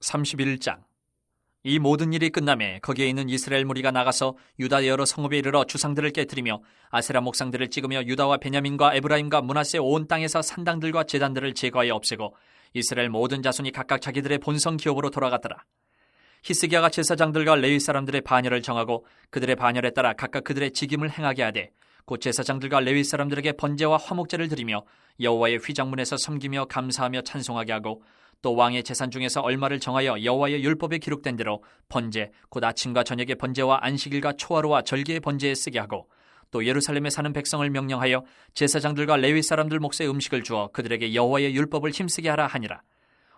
31장. 이 모든 일이 끝나매 거기에 있는 이스라엘 무리가 나가서 유다 여러 성읍에 이르러 주상들을 깨뜨리며 아세라 목상들을 찍으며 유다와 베냐민과 에브라임과 므낫세 온 땅에서 산당들과 제단들을 제거하여 없애고 이스라엘 모든 자손이 각각 자기들의 본성 기업으로 돌아갔더라. 히스기야가 제사장들과 레위 사람들의 반열을 정하고 그들의 반열에 따라 각각 그들의 직임을 행하게 하되 곧 제사장들과 레위 사람들에게 번제와 화목제를 드리며 여호와의 휘장문에서 섬기며 감사하며 찬송하게 하고 또 왕의 재산 중에서 얼마를 정하여 여호와의 율법에 기록된 대로 번제 곧 아침과 저녁의 번제와 안식일과 초하루와 절기의 번제에 쓰게 하고 또 예루살렘에 사는 백성을 명령하여 제사장들과 레위 사람들 몫의 음식을 주어 그들에게 여호와의 율법을 힘쓰게 하라 하니라.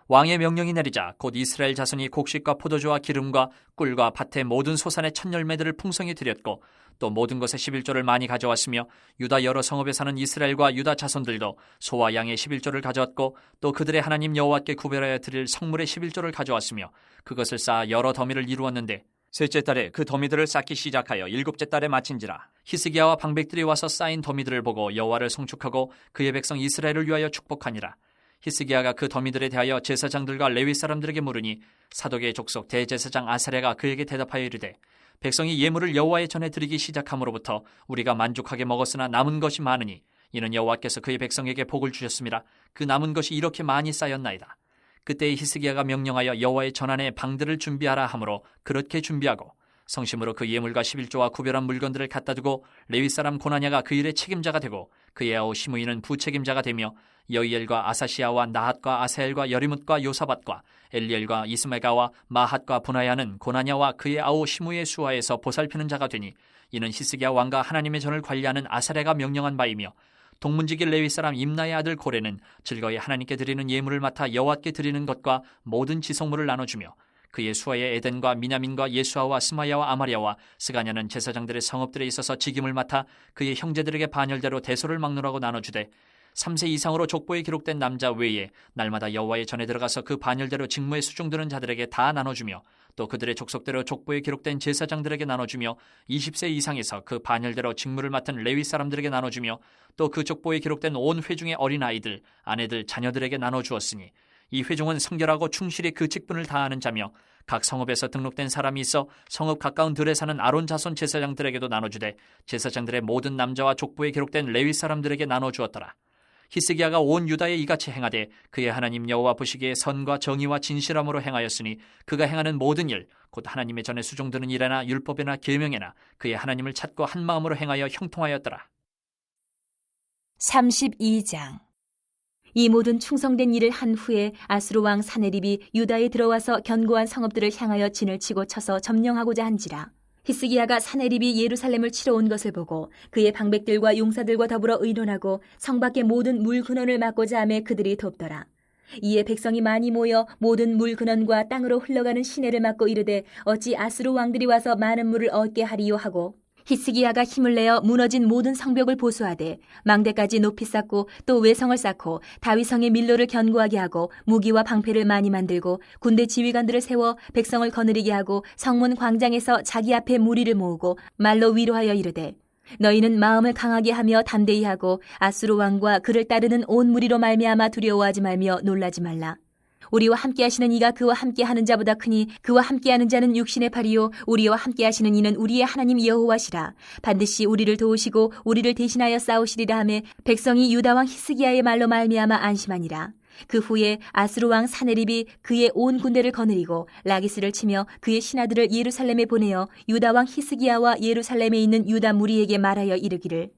왕의 명령이 내리자 곧 이스라엘 자손이 곡식과 포도주와 기름과 꿀과 밭의 모든 소산의 첫 열매들을 풍성히 드렸고 또 모든 것의 11조를 많이 가져왔으며 유다 여러 성읍에 사는 이스라엘과 유다 자손들도 소와 양의 11조를 가져왔고 또 그들의 하나님 여호와께 구별하여 드릴 성물의 11조를 가져왔으며 그것을 쌓아 여러 더미를 이루었는데 셋째 달에 그 더미들을 쌓기 시작하여 일곱째 달에 마친지라. 히스기야와 방백들이 와서 쌓인 더미들을 보고 여호와를 송축하고 그의 백성 이스라엘을 위하여 축복하니라. 히스기야가 그 더미들에 대하여 제사장들과 레위 사람들에게 물으니 사독의 족속 대제사장 아사랴가 그에게 대답하여 이르되 백성이 예물을 여호와의 전에 드리기 시작함으로부터 우리가 만족하게 먹었으나 남은 것이 많으니 이는 여호와께서 그의 백성에게 복을 주셨습니다. 그 남은 것이 이렇게 많이 쌓였나이다. 그때 히스기야가 명령하여 여호와의 전안에 방들을 준비하라 하므로 그렇게 준비하고 성심으로 그 예물과 11조와 구별한 물건들을 갖다 두고 레위 사람 고나냐가 그 일의 책임자가 되고 그의 아우 시므이는 부책임자가 되며 여이엘과 아사시아와 나핫과 아사엘과 여리뭇과 요사밧과 엘리엘과 이스메가와 마핫과 분하야는 고나냐와 그의 아우 시므이의 수하에서 보살피는 자가 되니 이는 히스기야 왕과 하나님의 전을 관리하는 아사랴가 명령한 바이며 동문지기 레위 사람 임나의 아들 고레는 즐거이 하나님께 드리는 예물을 맡아 여호와께 드리는 것과 모든 지성물을 나눠주며 그의 수하의 에덴과 미냐민과 예수아와 스마야와 아마랴와 스가냐는 제사장들의 성읍들에 있어서 직임을 맡아 그의 형제들에게 반열대로 대소를 막노라고 나눠주되 3세 이상으로 족보에 기록된 남자 외에 날마다 여호와의 전에 들어가서 그 반열대로 직무에 수종드는 자들에게 다 나눠주며 또 그들의 족속대로 족보에 기록된 제사장들에게 나눠주며 20세 이상에서 그 반열대로 직무를 맡은 레위 사람들에게 나눠주며 또 그 족보에 기록된 온 회중의 어린아이들, 아내들, 자녀들에게 나눠주었으니 이 회중은 성결하고 충실히 그 직분을 다하는 자며 각 성읍에서 등록된 사람이 있어 성읍 가까운 들에 사는 아론 자손 제사장들에게도 나눠주되 제사장들의 모든 남자와 족보에 기록된 레위 사람들에게 나눠주었더라. 히스기야가 온 유다에 이같이 행하되 그의 하나님 여호와 보시기에 선과 정의와 진실함으로 행하였으니 그가 행하는 모든 일 곧 하나님의 전에 수종드는 일에나 율법에나 계명에나 그의 하나님을 찾고 한 마음으로 행하여 형통하였더라. 32장. 이 모든 충성된 일을 한 후에 아수르 왕 사네립이 유다에 들어와서 견고한 성읍들을 향하여 진을 치고 쳐서 점령하고자 한지라. 히스기야가 사네립이 예루살렘을 치러 온 것을 보고 그의 방백들과 용사들과 더불어 의논하고 성 밖의 모든 물 근원을 막고자 하매 그들이 돕더라. 이에 백성이 많이 모여 모든 물 근원과 땅으로 흘러가는 시내를 막고 이르되 어찌 아수르 왕들이 와서 많은 물을 얻게 하리요 하고 히스기야가 힘을 내어 무너진 모든 성벽을 보수하되 망대까지 높이 쌓고 또 외성을 쌓고 다윗성의 밀로를 견고하게 하고 무기와 방패를 많이 만들고 군대 지휘관들을 세워 백성을 거느리게 하고 성문 광장에서 자기 앞에 무리를 모으고 말로 위로하여 이르되 너희는 마음을 강하게 하며 담대히 하고 아수르 왕과 그를 따르는 온 무리로 말미암아 두려워하지 말며 놀라지 말라. 우리와 함께하시는 이가 그와 함께하는 자보다 크니 그와 함께하는 자는 육신의 팔이요 우리와 함께하시는 이는 우리의 하나님 여호와시라. 반드시 우리를 도우시고 우리를 대신하여 싸우시리라 하매 백성이 유다 왕 히스기야의 말로 말미암아 안심하니라. 그 후에 아수르 왕 사네립이 그의 온 군대를 거느리고 라기스를 치며 그의 신하들을 예루살렘에 보내어 유다 왕 히스기야와 예루살렘에 있는 유다 무리에게 말하여 이르기를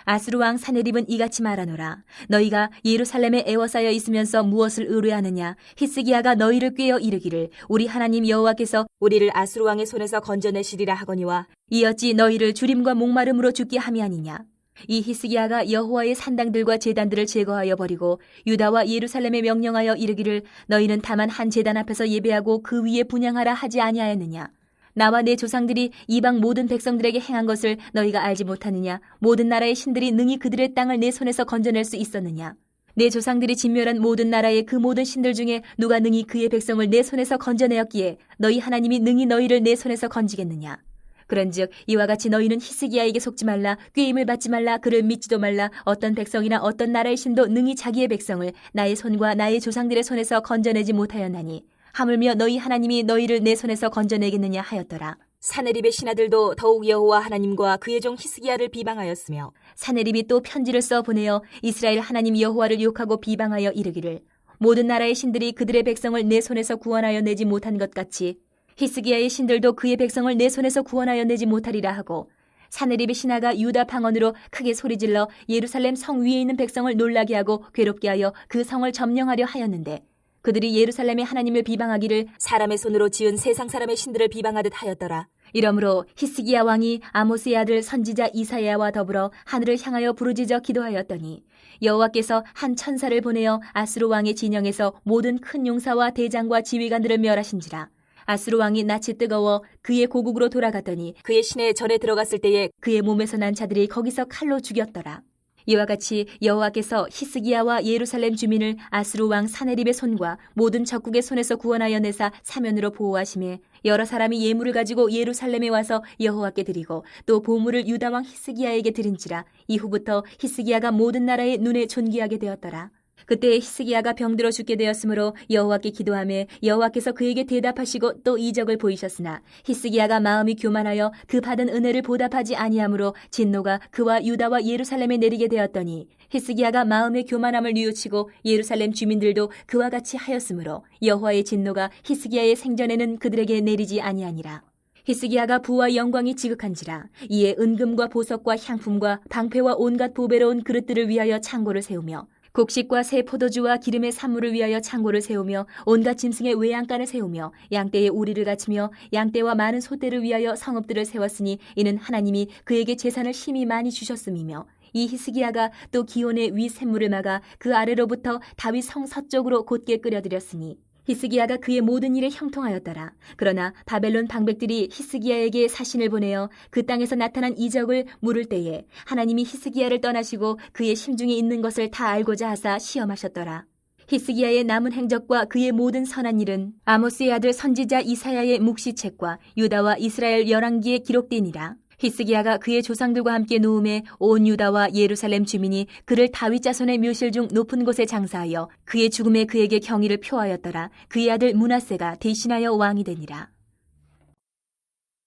아수르 왕 사네립은 이같이 말하노라. 너희가 예루살렘에 애워싸여 있으면서 무엇을 의뢰하느냐. 히스기야가 너희를 꾀어 이르기를 우리 하나님 여호와께서 우리를 아수르 왕의 손에서 건져내시리라 하거니와 이 어찌 너희를 주림과 목마름으로 죽게 함이 아니냐. 이 히스기야가 여호와의 산당들과 제단들을 제거하여 버리고 유다와 예루살렘에 명령하여 이르기를 너희는 다만 한 제단 앞에서 예배하고 그 위에 분향하라 하지 아니하였느냐. 나와 내 조상들이 이방 모든 백성들에게 행한 것을 너희가 알지 못하느냐. 모든 나라의 신들이 능히 그들의 땅을 내 손에서 건져낼 수 있었느냐. 내 조상들이 진멸한 모든 나라의 그 모든 신들 중에 누가 능히 그의 백성을 내 손에서 건져내었기에 너희 하나님이 능히 너희를 내 손에서 건지겠느냐. 그런즉 이와 같이 너희는 히스기야에게 속지 말라. 꾀임을 받지 말라. 그를 믿지도 말라. 어떤 백성이나 어떤 나라의 신도 능히 자기의 백성을 나의 손과 나의 조상들의 손에서 건져내지 못하였나니 하물며 너희 하나님이 너희를 내 손에서 건져내겠느냐 하였더라. 사네립의 신하들도 더욱 여호와 하나님과 그의 종 히스기야를 비방하였으며 사네립이 또 편지를 써 보내어 이스라엘 하나님 여호와를 욕하고 비방하여 이르기를 모든 나라의 신들이 그들의 백성을 내 손에서 구원하여 내지 못한 것 같이 히스기야의 신들도 그의 백성을 내 손에서 구원하여 내지 못하리라 하고 사네립의 신하가 유다 방언으로 크게 소리질러 예루살렘 성 위에 있는 백성을 놀라게 하고 괴롭게 하여 그 성을 점령하려 하였는데 그들이 예루살렘의 하나님을 비방하기를 사람의 손으로 지은 세상 사람의 신들을 비방하듯 하였더라. 이러므로 히스기야 왕이 아모스의 아들 선지자 이사야와 더불어 하늘을 향하여 부르짖어 기도하였더니 여호와께서 한 천사를 보내어 아수르 왕의 진영에서 모든 큰 용사와 대장과 지휘관들을 멸하신지라. 아수르 왕이 낯이 뜨거워 그의 고국으로 돌아갔더니 그의 시내에 전에 들어갔을 때에 그의 몸에서 난 자들이 거기서 칼로 죽였더라. 이와 같이 여호와께서 히스기야와 예루살렘 주민을 아수르 왕 사네립의 손과 모든 적국의 손에서 구원하여 내사 사면으로 보호하심에 여러 사람이 예물을 가지고 예루살렘에 와서 여호와께 드리고 또 보물을 유다 왕 히스기야에게 드린지라. 이후부터 히스기야가 모든 나라의 눈에 존귀하게 되었더라. 그때 히스기야가 병들어 죽게 되었으므로 여호와께 기도하며 여호와께서 그에게 대답하시고 또 이적을 보이셨으나 히스기야가 마음이 교만하여 그 받은 은혜를 보답하지 아니하므로 진노가 그와 유다와 예루살렘에 내리게 되었더니 히스기야가 마음의 교만함을 뉘우치고 예루살렘 주민들도 그와 같이 하였으므로 여호와의 진노가 히스기야의 생전에는 그들에게 내리지 아니하니라. 히스기야가 부와 영광이 지극한지라. 이에 은금과 보석과 향품과 방패와 온갖 보배로운 그릇들을 위하여 창고를 세우며 곡식과 새 포도주와 기름의 산물을 위하여 창고를 세우며 온갖 짐승의 외양간을 세우며 양떼의 우리를 갖추며 양떼와 많은 소떼를 위하여 성읍들을 세웠으니 이는 하나님이 그에게 재산을 심히 많이 주셨음이며 이 히스기야가 또 기온의 위 샘물을 막아 그 아래로부터 다윗 성 서쪽으로 곧게 끌어들였으니 히스기야가 그의 모든 일에 형통하였더라. 그러나 바벨론 방백들이 히스기야에게 사신을 보내어 그 땅에서 나타난 이적을 물을 때에 하나님이 히스기야를 떠나시고 그의 심중에 있는 것을 다 알고자 하사 시험하셨더라. 히스기야의 남은 행적과 그의 모든 선한 일은 아모스의 아들 선지자 이사야의 묵시책과 유다와 이스라엘 열왕기에 기록되니라. 히스기야가 그의 조상들과 함께 누움에 온 유다와 예루살렘 주민이 그를 다윗 자손의 묘실 중 높은 곳에 장사하여 그의 죽음에 그에게 경의를 표하였더라. 그의 아들 므낫세가 대신하여 왕이 되니라.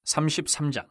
33장.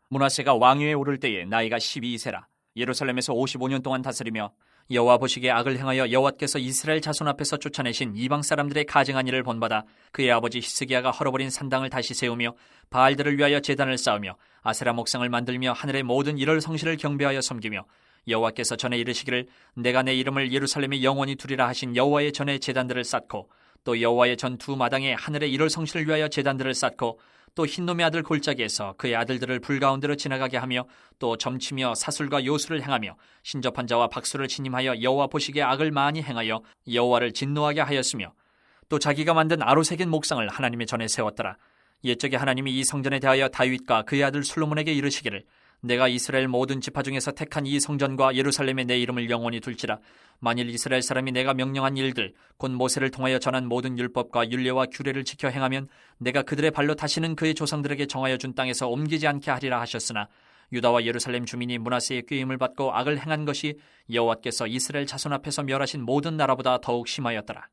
므낫세가 왕위에 오를 때에 나이가 12세라. 예루살렘에서 55년 동안 다스리며 여호와 보시기에 악을 행하여 여호와께서 이스라엘 자손 앞에서 쫓아내신 이방 사람들의 가증한 일을 본받아 그의 아버지 히스기야가 헐어버린 산당을 다시 세우며 바알들을 위하여 제단을 쌓으며 아세라 목상을 만들며 하늘의 모든 일월 성실을 경배하여 섬기며 여호와께서 전에 이르시기를 내가 내 이름을 예루살렘에 영원히 두리라 하신 여호와의 전에 제단들을 쌓고 또 여호와의 전 두 마당에 하늘의 일월 성실을 위하여 제단들을 쌓고 또 흰놈의 아들 골짜기에서 그의 아들들을 불 가운데로 지나가게 하며 또 점치며 사술과 요술을 행하며 신접한 자와 박수를 침임하여 여호와 보시기에 악을 많이 행하여 여호와를 진노하게 하였으며 또 자기가 만든 아로 새긴 목상을 하나님의 전에 세웠더라. 옛적에 하나님이 이 성전에 대하여 다윗과 그의 아들 솔로몬에게 이르시기를 내가 이스라엘 모든 지파 중에서 택한 이 성전과 예루살렘에 내 이름을 영원히 둘지라. 만일 이스라엘 사람이 내가 명령한 일들 곧 모세를 통하여 전한 모든 율법과 율례와 규례를 지켜 행하면 내가 그들의 발로 다시는 그의 조상들에게 정하여 준 땅에서 옮기지 않게 하리라 하셨으나 유다와 예루살렘 주민이 므낫세의 꾀임을 받고 악을 행한 것이 여호와께서 이스라엘 자손 앞에서 멸하신 모든 나라보다 더욱 심하였더라.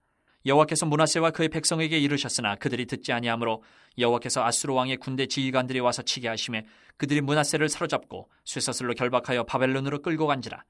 여호와께서 므낫세와 그의 백성에게 이르셨으나 그들이 듣지 아니하므로 여호와께서 아수르 왕의 군대 지휘관들이 와서 치게 하심에 그들이 므낫세를 사로잡고 쇠사슬로 결박하여 바벨론으로 끌고 간지라.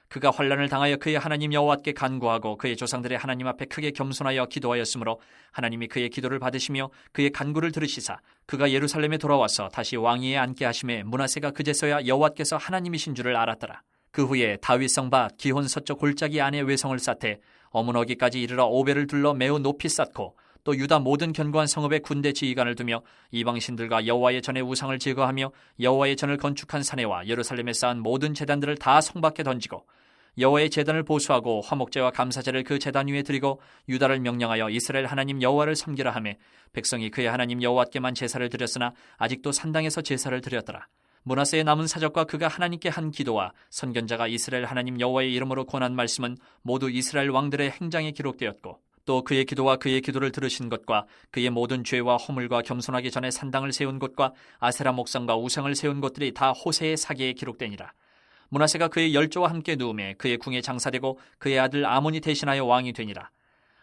그가 환난을 당하여 그의 하나님 여호와께 간구하고 그의 조상들의 하나님 앞에 크게 겸손하여 기도하였으므로 하나님이 그의 기도를 받으시며 그의 간구를 들으시사 그가 예루살렘에 돌아와서 다시 왕위에 앉게 하심에 므낫세가 그제서야 여호와께서 하나님이신 줄을 알았더라. 그 후에 다윗성 밭 기혼 서쪽 골짜기 안에 외성을 쌓되 어문어기까지 이르러 오벨을 둘러 매우 높이 쌓고 또 유다 모든 견고한 성읍에 군대 지휘관을 두며 이방신들과 여호와의 전에 우상을 제거하며 여호와의 전을 건축한 사내와 예루살렘에 쌓은 모든 제단들을 다 성 밖에 던지고 여호와의 제단을 보수하고 화목제와 감사제를 그 제단 위에 드리고 유다를 명령하여 이스라엘 하나님 여호와를 섬기라 하며 백성이 그의 하나님 여호와께만 제사를 드렸으나 아직도 산당에서 제사를 드렸더라. 므낫세의 남은 사적과 그가 하나님께 한 기도와 선견자가 이스라엘 하나님 여호와의 이름으로 권한 말씀은 모두 이스라엘 왕들의 행장에 기록되었고 또 그의 기도와 그의 기도를 들으신 것과 그의 모든 죄와 허물과 겸손하기 전에 산당을 세운 곳과 아세라 목상과 우상을 세운 곳들이 다 호세의 사기에 기록되니라. 므낫세가 그의 열조와 함께 누우매 그의 궁에 장사되고 그의 아들 아몬이 대신하여 왕이 되니라.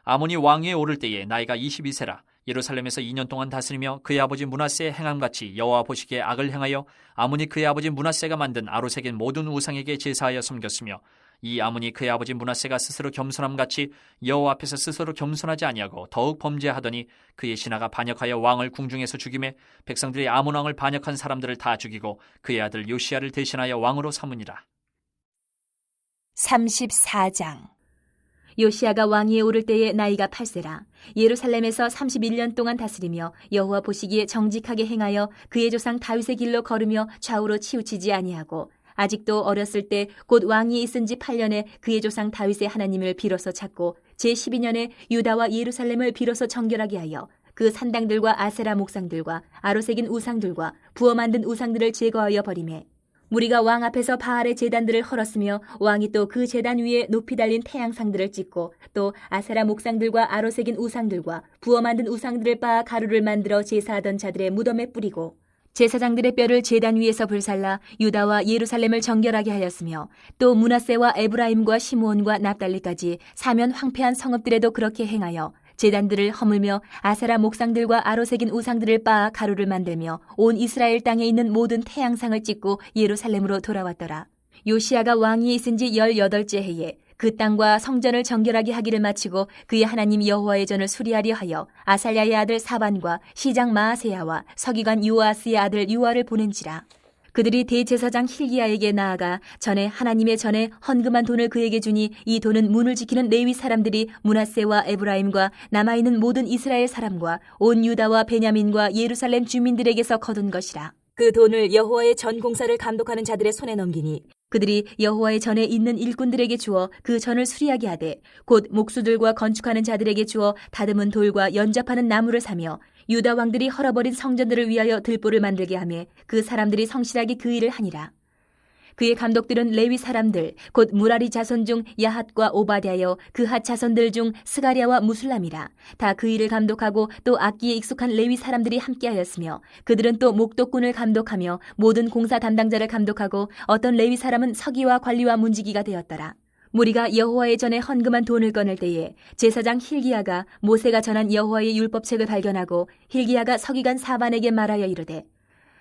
아몬이 왕위에 오를 때에 나이가 22세라. 예루살렘에서 2년 동안 다스리며 그의 아버지 므낫세의 행함같이 여호와 보시기에 악을 행하여 아문이 그의 아버지 므낫세가 만든 아로색인 모든 우상에게 제사하여 섬겼으며 이 아문이 그의 아버지 므낫세가 스스로 겸손함같이 여호와 앞에서 스스로 겸손하지 아니하고 더욱 범죄하더니 그의 신하가 반역하여 왕을 궁중에서 죽이매 백성들이 아문 왕을 반역한 사람들을 다 죽이고 그의 아들 요시야를 대신하여 왕으로 삼으니라. 34장. 요시야가 왕위에 오를 때에 나이가 8세라. 예루살렘에서 31년 동안 다스리며 여호와 보시기에 정직하게 행하여 그의 조상 다윗의 길로 걸으며 좌우로 치우치지 아니하고 아직도 어렸을 때 곧 왕위에 있은 지 8년에 그의 조상 다윗의 하나님을 비로소 찾고 제12년에 유다와 예루살렘을 비로소 정결하게 하여 그 산당들과 아세라 목상들과 아로새긴 우상들과 부어 만든 우상들을 제거하여 버리매 무리가 왕 앞에서 바알의 제단들을 헐었으며 왕이 또 그 제단 위에 높이 달린 태양상들을 찍고 또 아세라 목상들과 아로새긴 우상들과 부어 만든 우상들을 빻아 가루를 만들어 제사하던 자들의 무덤에 뿌리고 제사장들의 뼈를 제단 위에서 불살라 유다와 예루살렘을 정결하게 하였으며 또 므낫세와 에브라임과 시므온과 납달리까지 사면 황폐한 성읍들에도 그렇게 행하여 제단들을 허물며 아세라 목상들과 아로새긴 우상들을 빻아 가루를 만들며 온 이스라엘 땅에 있는 모든 태양상을 찍고 예루살렘으로 돌아왔더라. 요시야가 왕위에 있은 지 18째 해에 그 땅과 성전을 정결하게 하기를 마치고 그의 하나님 여호와의 전을 수리하려 하여 아살랴의 아들 사반과 시장 마아세야와 서기관 요아스의 아들 요아를 보낸지라. 그들이 대제사장 힐기야에게 나아가 전에 하나님의 전에 헌금한 돈을 그에게 주니 이 돈은 문을 지키는 레위 사람들이 므낫세와 에브라임과 남아있는 모든 이스라엘 사람과 온 유다와 베냐민과 예루살렘 주민들에게서 거둔 것이라. 그 돈을 여호와의 전 공사를 감독하는 자들의 손에 넘기니 그들이 여호와의 전에 있는 일꾼들에게 주어 그 전을 수리하게 하되 곧 목수들과 건축하는 자들에게 주어 다듬은 돌과 연접하는 나무를 사며 유다 왕들이 헐어버린 성전들을 위하여 들보를 만들게 하며 그 사람들이 성실하게 그 일을 하니라. 그의 감독들은 레위 사람들 곧 무라리 자손 중 야핫과 오바댜여 그핫 자손들 중 스가랴와 무술람이라. 다 그 일을 감독하고 또 악기에 익숙한 레위 사람들이 함께하였으며 그들은 또 목독군을 감독하며 모든 공사 담당자를 감독하고 어떤 레위 사람은 서기와 관리와 문지기가 되었더라. 무리가 여호와의 전에 헌금한 돈을 꺼낼 때에 제사장 힐기야가 모세가 전한 여호와의 율법책을 발견하고 힐기야가 서기관 사반에게 말하여 이르되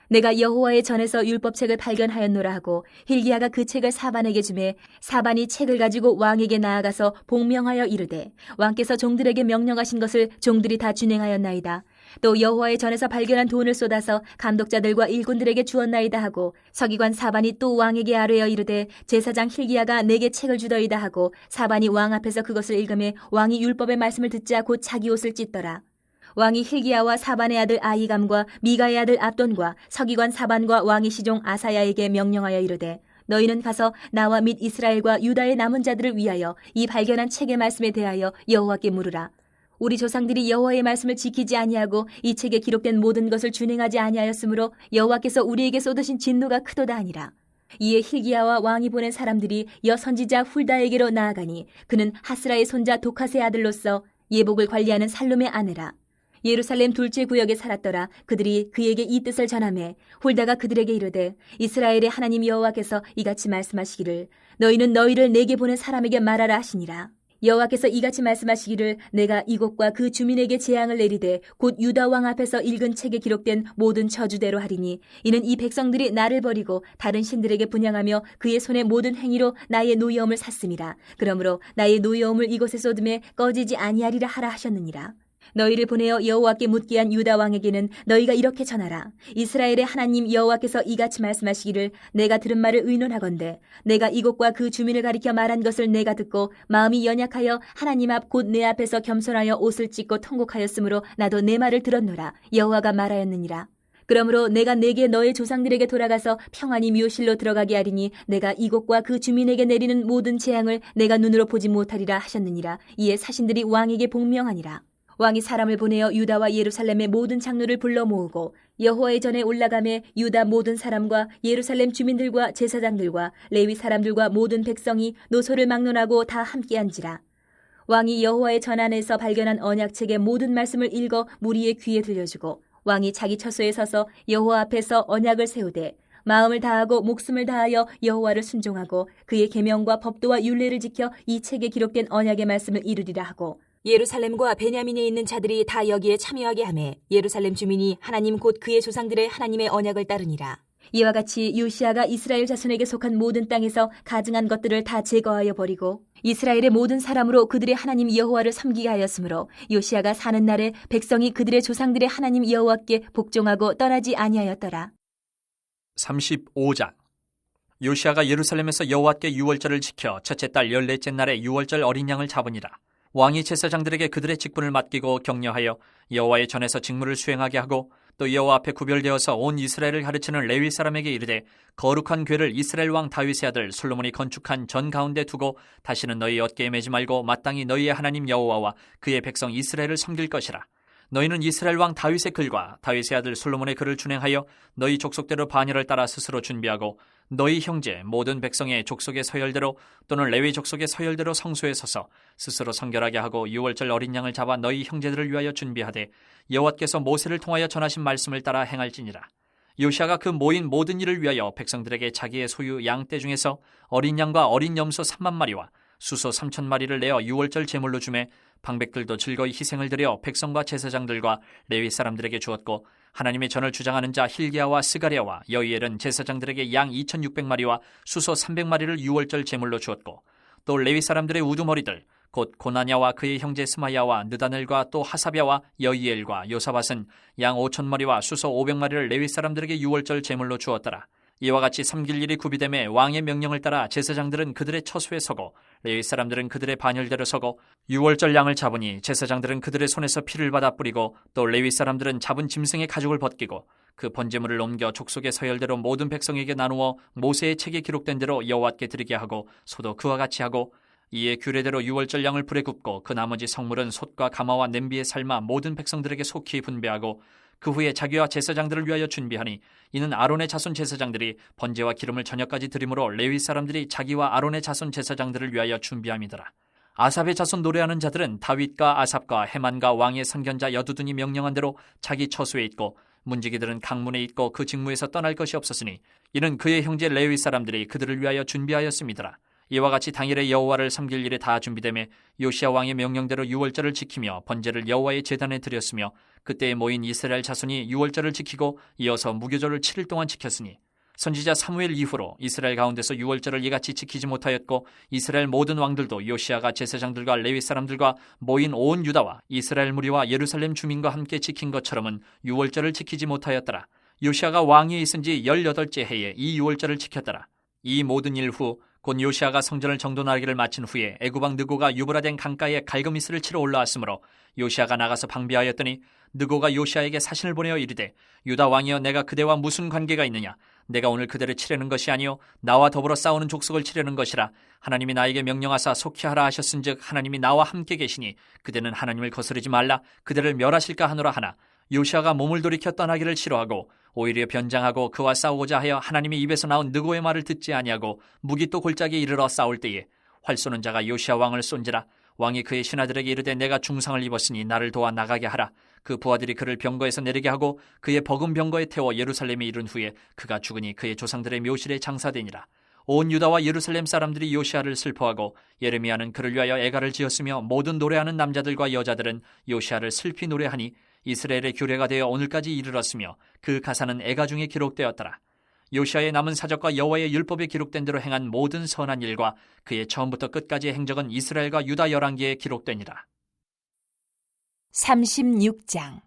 내가 여호와의 전에서 율법책을 발견하였노라 하고 힐기야가 그 책을 사반에게 주매 사반이 책을 가지고 왕에게 나아가서 복명하여 이르되 왕께서 종들에게 명령하신 것을 종들이 다 준행하였나이다. 또 여호와의 전에서 발견한 돈을 쏟아서 감독자들과 일꾼들에게 주었나이다 하고 서기관 사반이 또 왕에게 아뢰어 이르되 제사장 힐기야가 내게 책을 주더이다 하고 사반이 왕 앞에서 그것을 읽으매 왕이 율법의 말씀을 듣자 곧 자기 옷을 찢더라. 왕이 힐기야와 사반의 아들 아히감과 미가의 아들 압돈과 서기관 사반과 왕의 시종 아사야에게 명령하여 이르되 너희는 가서 나와 및 이스라엘과 유다의 남은 자들을 위하여 이 발견한 책의 말씀에 대하여 여호와께 물으라. 우리 조상들이 여호와의 말씀을 지키지 아니하고 이 책에 기록된 모든 것을 준행하지 아니하였으므로 여호와께서 우리에게 쏟으신 진노가 크도다 하니라. 이에 힐기야와 왕이 보낸 사람들이 여선지자 훌다에게로 나아가니 그는 하스라의 손자 도카스의 아들로서 예복을 관리하는 살룸의 아내라. 예루살렘 둘째 구역에 살았더라. 그들이 그에게 이 뜻을 전하매 훌다가 그들에게 이르되 이스라엘의 하나님 여호와께서 이같이 말씀하시기를 너희는 너희를 내게 보낸 사람에게 말하라 하시니라. 여호와께서 이같이 말씀하시기를 내가 이곳과 그 주민에게 재앙을 내리되 곧 유다 왕 앞에서 읽은 책에 기록된 모든 저주대로 하리니 이는 이 백성들이 나를 버리고 다른 신들에게 분향하며 그의 손의 모든 행위로 나의 노여움을 샀음이라. 그러므로 나의 노여움을 이곳에 쏟음에 꺼지지 아니하리라 하라 하셨느니라. 너희를 보내어 여호와께 묻게 한 유다 왕에게는 너희가 이렇게 전하라. 이스라엘의 하나님 여호와께서 이같이 말씀하시기를 내가 들은 말을 의논하건대 내가 이곳과 그 주민을 가리켜 말한 것을 내가 듣고 마음이 연약하여 하나님 앞 곧 내 앞에서 겸손하여 옷을 찢고 통곡하였으므로 나도 내 말을 들었노라. 여호와가 말하였느니라. 그러므로 내가 내게 너의 조상들에게 돌아가서 평안히 묘실로 들어가게 하리니 내가 이곳과 그 주민에게 내리는 모든 재앙을 내가 눈으로 보지 못하리라 하셨느니라. 이에 사신들이 왕에게 복명하니라. 왕이 사람을 보내어 유다와 예루살렘의 모든 장로를 불러 모으고 여호와의 전에 올라가매 유다 모든 사람과 예루살렘 주민들과 제사장들과 레위 사람들과 모든 백성이 노소를 막론하고 다 함께한지라. 왕이 여호와의 전 안에서 발견한 언약책의 모든 말씀을 읽어 무리의 귀에 들려주고 왕이 자기 처소에 서서 여호와 앞에서 언약을 세우되 마음을 다하고 목숨을 다하여 여호와를 순종하고 그의 계명과 법도와 율례를 지켜 이 책에 기록된 언약의 말씀을 이루리라 하고 예루살렘과 베냐민에 있는 자들이 다 여기에 참여하게 하매 예루살렘 주민이 하나님 곧 그의 조상들의 하나님의 언약을 따르니라. 이와 같이 요시아가 이스라엘 자손에게 속한 모든 땅에서 가증한 것들을 다 제거하여 버리고 이스라엘의 모든 사람으로 그들의 하나님 여호와를 섬기게 하였으므로 요시아가 사는 날에 백성이 그들의 조상들의 하나님 여호와께 복종하고 떠나지 아니하였더라. 35장. 요시아가 예루살렘에서 여호와께 유월절을 지켜 첫째 달 14째 날에 유월절 어린 양을 잡으니라. 왕이 제사장들에게 그들의 직분을 맡기고 격려하여 여호와의 전에서 직무를 수행하게 하고 또 여호와 앞에 구별되어서 온 이스라엘을 가르치는 레위 사람에게 이르되 거룩한 궤를 이스라엘 왕 다윗의 아들 솔로몬이 건축한 전 가운데 두고 다시는 너희 어깨에 매지 말고 마땅히 너희의 하나님 여호와와 그의 백성 이스라엘을 섬길 것이라. 너희는 이스라엘 왕 다윗의 글과 다윗의 아들 솔로몬의 글을 준행하여 너희 족속대로 반열을 따라 스스로 준비하고 너희 형제 모든 백성의 족속의 서열대로 또는 레위 족속의 서열대로 성소에 서서 스스로 성결하게 하고 유월절 어린 양을 잡아 너희 형제들을 위하여 준비하되 여호와께서 모세를 통하여 전하신 말씀을 따라 행할지니라. 요시아가 그 모인 모든 일을 위하여 백성들에게 자기의 소유 양떼 중에서 어린 양과 어린 염소 3만 마리와 수소 3천 마리를 내어 유월절 제물로 주매 방백들도 즐거이 희생을 드려 백성과 제사장들과 레위 사람들에게 주었고 하나님의 전을 주장하는 자 hil기야와 스가랴와 여이엘은 제사장들에게 양 2,600마리와 수소 300마리를 유월절 제물로 주었고 또 레위 사람들의 우두머리들 곧 고나냐와 그의 형제 스마야와 느다넬과 또 하사랴와 여이엘과 요사밧은 양 5,000마리와 수소 500마리를 레위 사람들에게 유월절 제물로 주었더라. 이와 같이 섬길 일이 구비됨에 왕의 명령을 따라 제사장들은 그들의 처소에 서고 레위 사람들은 그들의 반열대로 서고 유월절 양을 잡으니 제사장들은 그들의 손에서 피를 받아 뿌리고 또 레위 사람들은 잡은 짐승의 가죽을 벗기고 그 번제물을 옮겨 족속의 서열대로 모든 백성에게 나누어 모세의 책에 기록된 대로 여호와께 드리게 하고 소도 그와 같이 하고 이에 규례대로 유월절 양을 불에 굽고 그 나머지 성물은 솥과 가마와 냄비에 삶아 모든 백성들에게 속히 분배하고 그 후에 자기와 제사장들을 위하여 준비하니 이는 아론의 자손 제사장들이 번제와 기름을 저녁까지 드림으로 레위 사람들이 자기와 아론의 자손 제사장들을 위하여 준비함이더라. 아삽의 자손 노래하는 자들은 다윗과 아삽과 헤만과 왕의 선견자 여두둔이 명령한 대로 자기 처소에 있고 문지기들은 강문에 있고 그 직무에서 떠날 것이 없었으니 이는 그의 형제 레위 사람들이 그들을 위하여 준비하였음이더라. 이와 같이 당일에 여호와를 섬길 일에 다 준비되매 요시야 왕의 명령대로 유월절을 지키며 번제를 여호와의 제단에 드렸으며 그때에 모인 이스라엘 자손이 유월절을 지키고 이어서 무교절을 7일 동안 지켰으니 선지자 사무엘 이후로 이스라엘 가운데서 유월절을 이같이 지키지 못하였고 이스라엘 모든 왕들도 요시야가 제사장들과 레위 사람들과 모인 온 유다와 이스라엘 무리와 예루살렘 주민과 함께 지킨 것처럼은 유월절을 지키지 못하였더라. 요시야가 왕위에 있은 지 18째 해에 이 유월절을 지켰더라. 이 모든 일 후 곧 요시아가 성전을 정돈하기를 마친 후에 애굽왕 느고가 유브라덴 강가에 갈그미스를 치러 올라왔으므로 요시아가 나가서 방비하였더니 느고가 요시아에게 사신을 보내어 이르되 유다 왕이여 내가 그대와 무슨 관계가 있느냐 내가 오늘 그대를 치려는 것이 아니요 나와 더불어 싸우는 족속을 치려는 것이라 하나님이 나에게 명령하사 속히 하라 하셨은즉 하나님이 나와 함께 계시니 그대는 하나님을 거스르지 말라 그대를 멸하실까 하노라 하나 요시아가 몸을 돌이켜 떠나기를 싫어하고 오히려 변장하고 그와 싸우고자 하여 하나님의 입에서 나온 느고의 말을 듣지 아니하고 무기또 골짜기에 이르러 싸울 때에 활 쏘는 자가 요시아 왕을 쏜지라 왕이 그의 신하들에게 이르되 내가 중상을 입었으니 나를 도와 나가게 하라. 그 부하들이 그를 병거에서 내리게 하고 그의 버금 병거에 태워 예루살렘에 이른 후에 그가 죽으니 그의 조상들의 묘실에 장사되니라. 온 유다와 예루살렘 사람들이 요시아를 슬퍼하고 예레미야는 그를 위하여 애가를 지었으며 모든 노래하는 남자들과 여자들은 요시아를 슬피 노래하니 이스라엘의 규례가 되어 오늘까지 이르렀으며 그 가사는 애가 중에 기록되었더라. 요시아의 남은 사적과 여호와의 율법에 기록된 대로 행한 모든 선한 일과 그의 처음부터 끝까지의 행적은 이스라엘과 유다 열왕기에 기록되니라. 36장.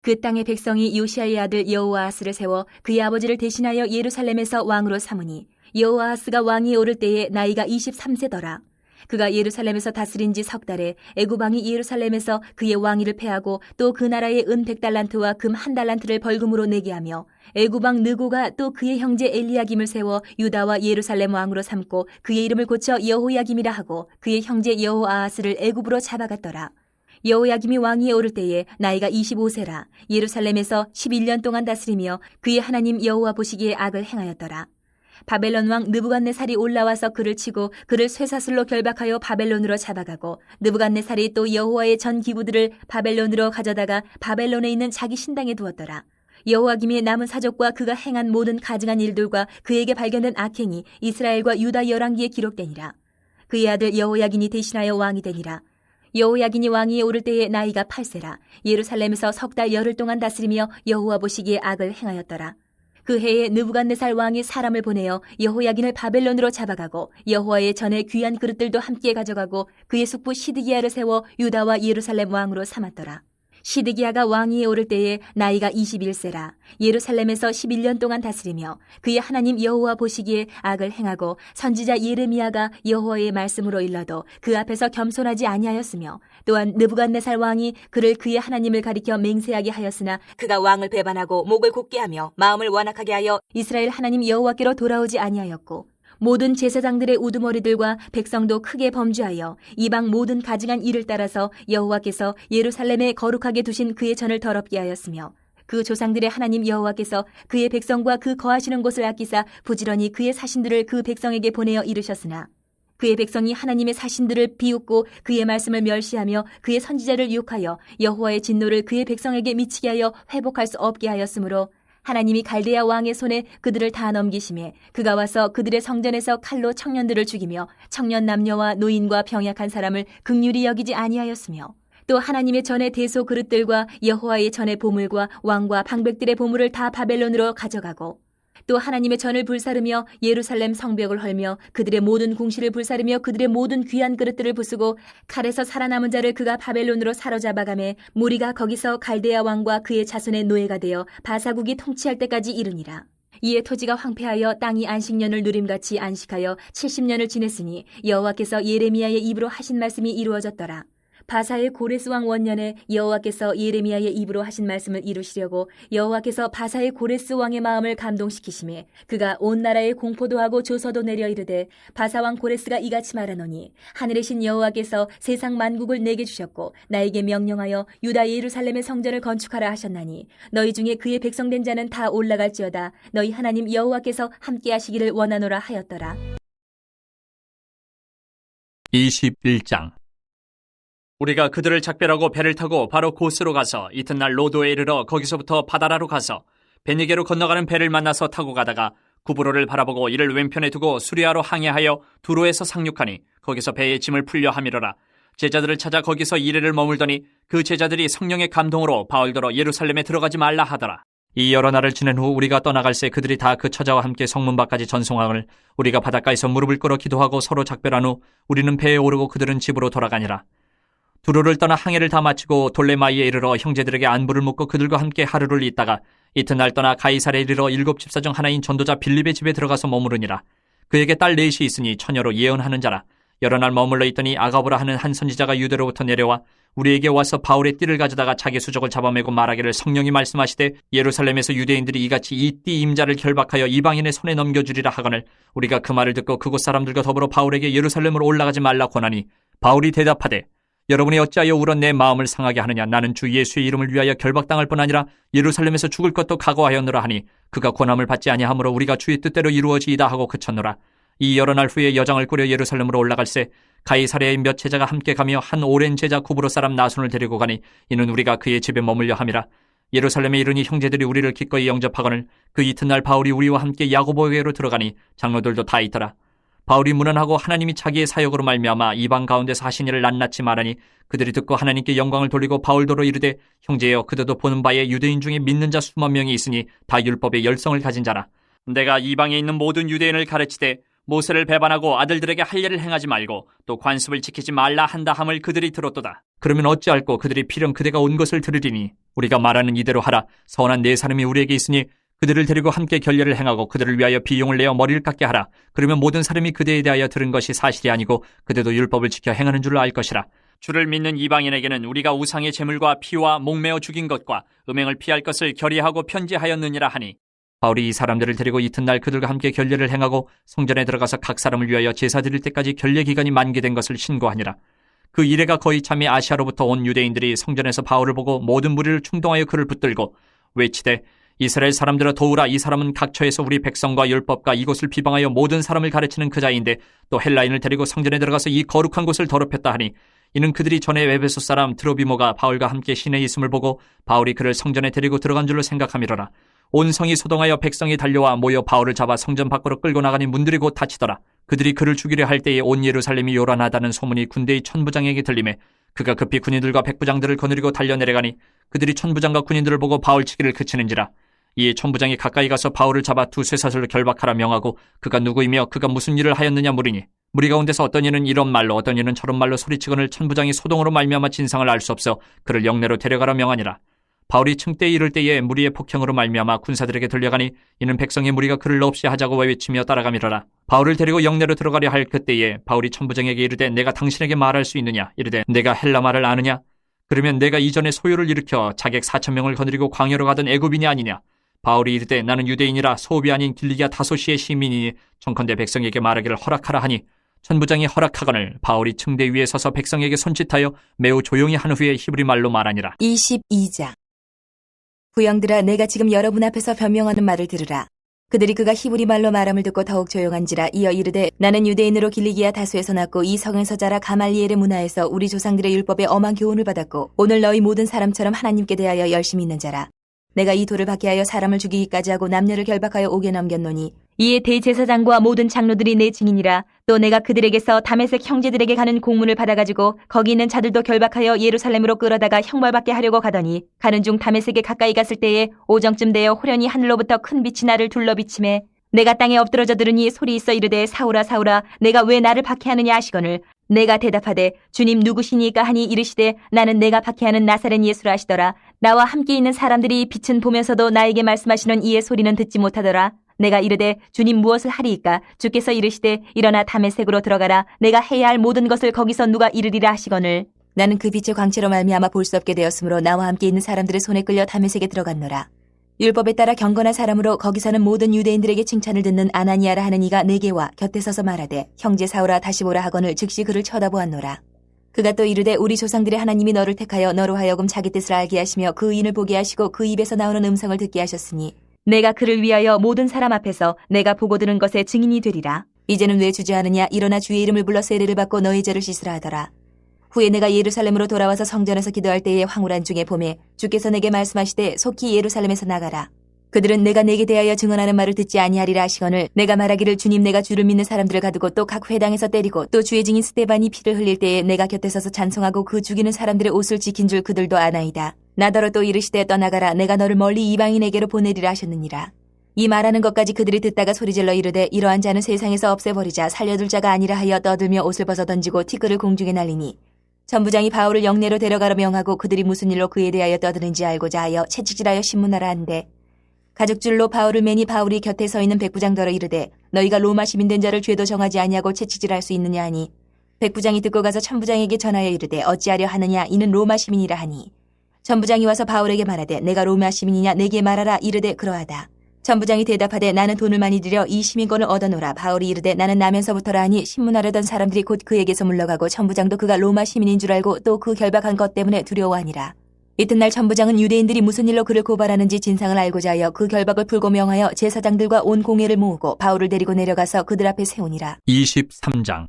그 땅의 백성이 요시아의 아들 여호아하스를 세워 그의 아버지를 대신하여 예루살렘에서 왕으로 삼으니 여호아하스가 왕위에 오를 때에 나이가 23세더라. 그가 예루살렘에서 다스린 지 석 달에 애굽 왕이 예루살렘에서 그의 왕위를 패하고 또 그 나라의 은 100달란트와 금 1달란트를 벌금으로 내게 하며 애굽 왕 느고가 또 그의 형제 엘리야김을 세워 유다와 예루살렘 왕으로 삼고 그의 이름을 고쳐 여호야김이라 하고 그의 형제 여호아하스를 애굽으로 잡아갔더라. 여호야김이 왕위에 오를 때에 나이가 25세라. 예루살렘에서 11년 동안 다스리며 그의 하나님 여호와 보시기에 악을 행하였더라. 바벨론 왕 느부갓네살이 올라와서 그를 치고 그를 쇠사슬로 결박하여 바벨론으로 잡아가고 느부갓네살이 또 여호와의 전 기구들을 바벨론으로 가져다가 바벨론에 있는 자기 신당에 두었더라. 여호야김의 남은 사적과 그가 행한 모든 가증한 일들과 그에게 발견된 악행이 이스라엘과 유다 열왕기에 기록되니라. 그의 아들 여호야긴이 대신하여 왕이 되니라. 여호야긴이 왕위에 오를 때에 나이가 8세라. 예루살렘에서 석 달 열흘 동안 다스리며 여호와 보시기에 악을 행하였더라. 그 해에 느부갓네살 왕이 사람을 보내어 여호야긴을 바벨론으로 잡아가고 여호와의 전에 귀한 그릇들도 함께 가져가고 그의 숙부 시드기야를 세워 유다와 예루살렘 왕으로 삼았더라. 시드기야가 왕위에 오를 때에 나이가 21세라. 예루살렘에서 11년 동안 다스리며 그의 하나님 여호와 보시기에 악을 행하고 선지자 예레미야가 여호와의 말씀으로 일러도 그 앞에서 겸손하지 아니하였으며 또한 느부갓네살 왕이 그를 그의 하나님을 가리켜 맹세하게 하였으나 그가 왕을 배반하고 목을 곧게 하며 마음을 완악하게 하여 이스라엘 하나님 여호와께로 돌아오지 아니하였고 모든 제사장들의 우두머리들과 백성도 크게 범죄하여 이방 모든 가증한 일을 따라서 여호와께서 예루살렘에 거룩하게 두신 그의 전을 더럽게 하였으며 그 조상들의 하나님 여호와께서 그의 백성과 그 거하시는 곳을 아끼사 부지런히 그의 사신들을 그 백성에게 보내어 이르셨으나 그의 백성이 하나님의 사신들을 비웃고 그의 말씀을 멸시하며 그의 선지자를 유혹하여 여호와의 진노를 그의 백성에게 미치게 하여 회복할 수 없게 하였으므로 하나님이 갈대아 왕의 손에 그들을 다 넘기심에 그가 와서 그들의 성전에서 칼로 청년들을 죽이며 청년 남녀와 노인과 병약한 사람을 긍휼히 여기지 아니하였으며 또 하나님의 전의 대소 그릇들과 여호와의 전의 보물과 왕과 방백들의 보물을 다 바벨론으로 가져가고 또 하나님의 전을 불사르며 예루살렘 성벽을 헐며 그들의 모든 궁시를 불사르며 그들의 모든 귀한 그릇들을 부수고 칼에서 살아남은 자를 그가 바벨론으로 사로잡아가매 무리가 거기서 갈대아 왕과 그의 자손의 노예가 되어 바사국이 통치할 때까지 이르니라. 이에 토지가 황폐하여 땅이 안식년을 누림같이 안식하여 70년을 지냈으니 여호와께서 예레미야의 입으로 하신 말씀이 이루어졌더라. 바사의 고레스 왕 원년에 여호와께서 예레미야의 입으로 하신 말씀을 이루시려고 여호와께서 바사의 고레스 왕의 마음을 감동시키심에 그가 온 나라에 공포도 하고 조서도 내려 이르되 바사 왕 고레스가 이같이 말하노니 하늘의 신 여호와께서 세상 만국을 내게 주셨고 나에게 명령하여 유다 예루살렘의 성전을 건축하라 하셨나니 너희 중에 그의 백성된 자는 다 올라갈지어다 너희 하나님 여호와께서 함께 하시기를 원하노라 하였더라. 21장. 우리가 그들을 작별하고 배를 타고 바로 고스로 가서 이튿날 로도에 이르러 거기서부터 바다라로 가서 베니게로 건너가는 배를 만나서 타고 가다가 구브로를 바라보고 이를 왼편에 두고 수리아로 항해하여 두로에서 상륙하니 거기서 배의 짐을 풀려 함이로라. 제자들을 찾아 거기서 이래를 머물더니 그 제자들이 성령의 감동으로 바울더러 예루살렘에 들어가지 말라 하더라. 이 여러 날을 지낸 후 우리가 떠나갈새 그들이 다 그 처자와 함께 성문 밖까지 전송함을 우리가 바닷가에서 무릎을 꿇어 기도하고 서로 작별한 후 우리는 배에 오르고 그들은 집으로 돌아가니라. 두로를 떠나 항해를 다 마치고 돌레마이에 이르러 형제들에게 안부를 묻고 그들과 함께 하루를 있다가 이튿날 떠나 가이사랴에 이르러 7 집사 중 하나인 전도자 빌립의 집에 들어가서 머무르니라. 그에게 딸 넷이 있으니 처녀로 예언하는 자라. 여러 날 머물러 있더니 아가보라 하는 한 선지자가 유대로부터 내려와 우리에게 와서 바울의 띠를 가져다가 자기 수족을 잡아매고 말하기를 성령이 말씀하시되 예루살렘에서 유대인들이 이같이 이 띠 임자를 결박하여 이방인의 손에 넘겨주리라 하거늘 우리가 그 말을 듣고 그곳 사람들과 더불어 바울에게 예루살렘으로 올라가지 말라 권하니 바울이 대답하되 여러분이 어찌하여 울어 내 마음을 상하게 하느냐. 나는 주 예수의 이름을 위하여 결박당할 뿐 아니라 예루살렘에서 죽을 것도 각오하였노라 하니 그가 권함을 받지 아니하므로 우리가 주의 뜻대로 이루어지이다 하고 그쳤노라. 이 여러 날 후에 여장을 꾸려 예루살렘으로 올라갈새 가이사랴의 몇 제자가 함께 가며 한 오랜 제자 구브로 사람 나손을 데리고 가니 이는 우리가 그의 집에 머물려 함이라. 예루살렘에 이르니 형제들이 우리를 기꺼이 영접하거늘 그 이튿날 바울이 우리와 함께 야고보에게로 들어가니 장로들도 다 있더라. 바울이 문안하고 하나님이 자기의 사역으로 말미암아 이방 가운데서 하신 일을 낱낱이 말하니 그들이 듣고 하나님께 영광을 돌리고 바울더러 이르되 형제여 그들도 보는 바에 유대인 중에 믿는 자 수만 명이 있으니 다 율법의 열성을 가진 자라. 내가 이방에 있는 모든 유대인을 가르치되 모세를 배반하고 아들들에게 할 일을 행하지 말고 또 관습을 지키지 말라 한다 함을 그들이 들었도다. 그러면 어찌할꼬 그들이 필연 그대가 온 것을 들으리니 우리가 말하는 이대로 하라. 선한 네 사람이 우리에게 있으니 그들을 데리고 함께 결례를 행하고 그들을 위하여 비용을 내어 머리를 깎게 하라. 그러면 모든 사람이 그대에 대하여 들은 것이 사실이 아니고 그대도 율법을 지켜 행하는 줄로 알 것이라. 주를 믿는 이방인에게는 우리가 우상의 제물과 피와 목매어 죽인 것과 음행을 피할 것을 결의하고 편지하였느니라 하니 바울이 이 사람들을 데리고 이튿날 그들과 함께 결례를 행하고 성전에 들어가서 각 사람을 위하여 제사 드릴 때까지 결례 기간이 만기된 것을 신고하니라. 그 이래가 거의 참이 아시아로부터 온 유대인들이 성전에서 바울을 보고 모든 무리를 충동하여 그를 붙들고 외치되 이스라엘 사람들아 도우라. 이 사람은 각처에서 우리 백성과 율법과 이곳을 비방하여 모든 사람을 가르치는 그 자인데 또 헬라인을 데리고 성전에 들어가서 이 거룩한 곳을 더럽혔다 하니 이는 그들이 전에 에베소 사람 드로비모가 바울과 함께 시내에 있음을 보고 바울이 그를 성전에 데리고 들어간 줄로 생각함이로라. 온 성이 소동하여 백성이 달려와 모여 바울을 잡아 성전 밖으로 끌고 나가니 문들이 곧 닫히더라. 그들이 그를 죽이려 할 때에 온 예루살렘이 요란하다는 소문이 군대의 천부장에게 들리매 그가 급히 군인들과 백부장들을 거느리고 달려내려가니 그들이 천부장과 군인들을 보고 바울 치기를 그치는지라. 이에 천부장이 가까이 가서 바울을 잡아 두 쇠사슬로 결박하라 명하고 그가 누구이며 그가 무슨 일을 하였느냐 물으니 무리 가운데서 어떤 이는 이런 말로 어떤 이는 저런 말로 소리치거늘 천부장이 소동으로 말미암아 진상을 알 수 없어 그를 영내로 데려가라 명하니라. 바울이 층대에 이를 때에 무리의 폭행으로 말미암아 군사들에게 들려가니 이는 백성의 무리가 그를 없이 하자고 외치며 따라가미러라. 바울을 데리고 영내로 들어가려 할 그때에 바울이 천부장에게 이르되 내가 당신에게 말할 수 있느냐 이르되 내가 헬라 말을 아느냐 그러면 내가 이전에 소요를 일으켜 자객 4,000명을 거느리고 광야로 가던 애굽인이 아니냐. 바울이 이르되 나는 유대인이라 소읍이 아닌 길리기아 다소시의 시민이니 청컨대 백성에게 말하기를 허락하라 하니 천부장이 허락하거늘 바울이 층대 위에 서서 백성에게 손짓하여 매우 조용히 한 후에 히브리 말로 말하니라. 22장. 부영들아, 내가 지금 여러분 앞에서 변명하는 말을 들으라. 그들이 그가 히브리 말로 말함을 듣고 더욱 조용한지라. 이어 이르되 나는 유대인으로 길리기아 다소에서 났고 이 성에서 자라 가말리엘의 문화에서 우리 조상들의 율법에 엄한 교훈을 받았고 오늘 너희 모든 사람처럼 하나님께 대하여 열심히 있는 자라. 내가 이 돌을 받게 하여 사람을 죽이기까지 하고 남녀를 결박하여 옥에 넘겼노니 이에 대제사장과 모든 장로들이 내 증인이라. 또 내가 그들에게서 다메섹 형제들에게 가는 공문을 받아가지고 거기 있는 자들도 결박하여 예루살렘으로 끌어다가 형벌받게 하려고 가더니 가는 중 다메섹에 가까이 갔을 때에 오정쯤 되어 호련히 하늘로부터 큰 빛이 나를 둘러비치매 내가 땅에 엎드러져 들으니 소리 있어 이르되 사울아 사울아 내가 왜 나를 박해하느냐 하시거늘 내가 대답하되 주님 누구시니까 하니 이르시되 나는 내가 박해하는 나사렛 예수라 하시더라. 나와 함께 있는 사람들이 빛은 보면서도 나에게 말씀하시는 이의 소리는 듣지 못하더라. 내가 이르되 주님 무엇을 하리이까 주께서 이르시되 일어나 다메섹으로 들어가라. 내가 해야 할 모든 것을 거기서 누가 이르리라 하시거늘 나는 그 빛의 광채로 말미암아 볼 수 없게 되었으므로 나와 함께 있는 사람들의 손에 끌려 다메섹에 들어갔노라. 율법에 따라 경건한 사람으로 거기 사는 모든 유대인들에게 칭찬을 듣는 아나니아라 하는 이가 내게 와 곁에 서서 말하되 형제 사울아 다시 보라 하거늘 즉시 그를 쳐다보았노라. 그가 또 이르되 우리 조상들의 하나님이 너를 택하여 너로 하여금 자기 뜻을 알게 하시며 그 의인을 보게 하시고 그 입에서 나오는 음성을 듣게 하셨으니 내가 그를 위하여 모든 사람 앞에서 내가 보고 들은 것의 증인이 되리라. 이제는 왜 주저하느냐. 일어나 주의 이름을 불러 세례를 받고 너의 죄를 씻으라 하더라. 후에 내가 예루살렘으로 돌아와서 성전에서 기도할 때에 황홀한 중에 봄에 주께서 내게 말씀하시되 속히 예루살렘에서 나가라. 그들은 내가 내게 대하여 증언하는 말을 듣지 아니하리라 하시거늘 내가 말하기를 주님 내가 주를 믿는 사람들을 가두고 또 각 회당에서 때리고 또 주의 증인 스데반이 피를 흘릴 때에 내가 곁에 서서 찬송하고 그 죽이는 사람들의 옷을 지킨 줄 그들도 아나이다. 나더러 또 이르시되 떠나가라. 내가 너를 멀리 이방인에게로 보내리라 하셨느니라. 이 말하는 것까지 그들이 듣다가 소리질러 이르되 이러한 자는 세상에서 없애버리자. 살려둘 자가 아니라 하여 떠들며 옷을 벗어 던지고 티끌을 공중에 날리니 천부장이 바울을 영내로 데려가라 명하고 그들이 무슨 일로 그에 대하여 떠드는지 알고자 하여 채찍질하여 신문하라 한데 가죽줄로 바울을 매니 바울이 곁에 서 있는 백부장더러 이르되 너희가 로마 시민 된 자를 죄도 정하지 아니하고 채찍질할 수 있느냐 하니 백부장이 듣고 가서 천부장에게 전하여 이르되 어찌하려 하느냐 이는 로마 시민이라 하니 천부장이 와서 바울에게 말하되 내가 로마 시민이냐 내게 말하라 이르되 그러하다. 천부장이 대답하되 나는 돈을 많이 들여 이 시민권을 얻어노라. 바울이 이르되 나는 나면서부터라 하니 신문하려던 사람들이 곧 그에게서 물러가고 천부장도 그가 로마 시민인 줄 알고 또 그 결박한 것 때문에 두려워하니라. 이튿날 천부장은 유대인들이 무슨 일로 그를 고발하는지 진상을 알고자 하여 그 결박을 풀고 명하여 제사장들과 온 공회를 모으고 바울을 데리고 내려가서 그들 앞에 세우니라. 23장.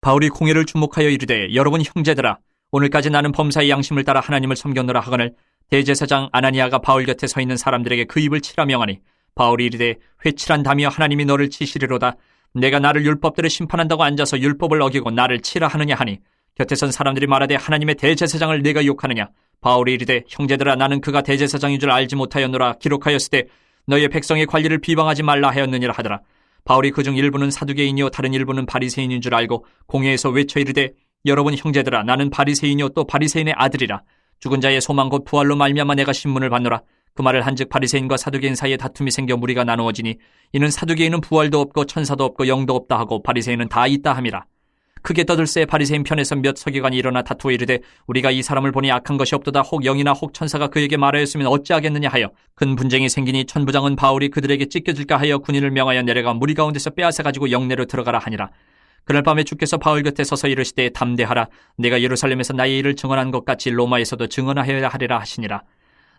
바울이 공회를 주목하여 이르되 여러분 형제들아 오늘까지 나는 범사의 양심을 따라 하나님을 섬겼노라 하거늘 대제사장 아나니아가 바울 곁에 서 있는 사람들에게 그 입을 치라 명하니 바울이 이르되 회칠한 담이여 하나님이 너를 치시리로다. 내가 나를 율법대로 심판한다고 앉아서 율법을 어기고 나를 치라 하느냐 하니 곁에 선 사람들이 말하되 하나님의 대제사장을 내가 욕하느냐. 바울이 이르되 형제들아 나는 그가 대제사장인 줄 알지 못하였노라. 기록하였으되 너희의 백성의 관리를 비방하지 말라 하였느니라 하더라. 바울이 그중 일부는 사두개인이요 다른 일부는 바리새인인 줄 알고 공회에서 외쳐 이르되 여러분 형제들아 나는 바리새인이요 또 바리새인의 아들이라. 죽은 자의 소망 곧 부활로 말미암아 내가 신문을 받노라. 그 말을 한즉 바리새인과 사두개인 사이에 다툼이 생겨 무리가 나누어지니 이는 사두개인은 부활도 없고 천사도 없고 영도 없다 하고 바리새인은 다 있다 함이라. 크게 떠들새 바리새인 편에서 몇 서기관이 일어나 다투어 이르되 우리가 이 사람을 보니 악한 것이 없도다. 혹 영이나 혹 천사가 그에게 말하였으면 어찌하겠느냐 하여 큰 분쟁이 생기니 천부장은 바울이 그들에게 찢겨질까 하여 군인을 명하여 내려가 무리 가운데서 빼앗아 가지고 영내로 들어가라 하니라. 그날 밤에 주께서 바울 곁에 서서 이르시되 담대하라. 내가 예루살렘에서 나의 일을 증언한 것 같이 로마에서도 증언하여야 하리라 하시니라.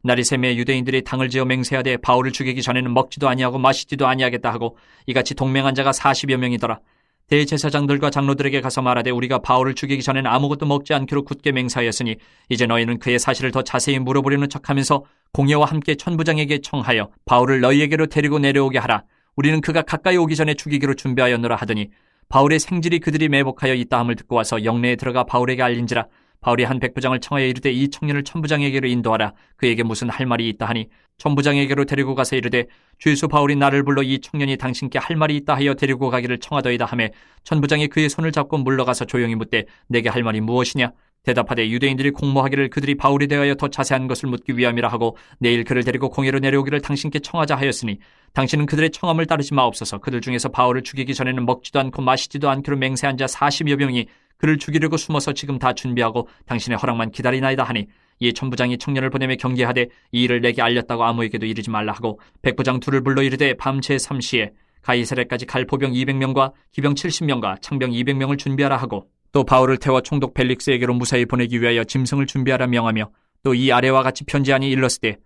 날이 새매 유대인들이 당을 지어 맹세하되 바울을 죽이기 전에는 먹지도 아니하고 마시지도 아니하겠다 하고 이같이 동맹한 자가 40여 명이더라. 대제사장들과 장로들에게 가서 말하되 우리가 바울을 죽이기 전에는 아무것도 먹지 않기로 굳게 맹세하였으니 이제 너희는 그의 사실을 더 자세히 물어보려는 척하면서 공예와 함께 천부장에게 청하여 바울을 너희에게로 데리고 내려오게 하라. 우리는 그가 가까이 오기 전에 죽이기로 준비하였노라 하더니 바울의 생질이 그들이 매복하여 있다 함을 듣고 와서 영내에 들어가 바울에게 알린지라. 바울이 한 백부장을 청하여 이르되 이 청년을 천부장에게로 인도하라. 그에게 무슨 할 말이 있다 하니 천부장에게로 데리고 가서 이르되 죄수 바울이 나를 불러 이 청년이 당신께 할 말이 있다 하여 데리고 가기를 청하더이다 하매 천부장이 그의 손을 잡고 물러가서 조용히 묻되 내게 할 말이 무엇이냐. 대답하되 유대인들이 공모하기를 그들이 바울에 대하여 더 자세한 것을 묻기 위함이라 하고 내일 그를 데리고 공회로 내려오기를 당신께 청하자 하였으니 당신은 그들의 청함을 따르지 마옵소서. 그들 중에서 바울을 죽이기 전에는 먹지도 않고 마시지도 않기로 맹세한 자 40여 명이 그를 죽이려고 숨어서 지금 다 준비하고 당신의 허락만 기다리나이다 하니 이 천부장이 청년을 보내며 경계하되 이 일을 내게 알렸다고 아무에게도 이르지 말라 하고 백부장 둘을 불러 이르되 밤 제3시에 가이사랴까지 갈 포병 200명과 기병 70명과 창병 200명을 준비하라 하고 또 바울을 태워 총독 벨릭스에게로 무사히 보내기 위하여 짐승을 준비하라 명하며 또 이 아래와 같이 편지하니 일렀으되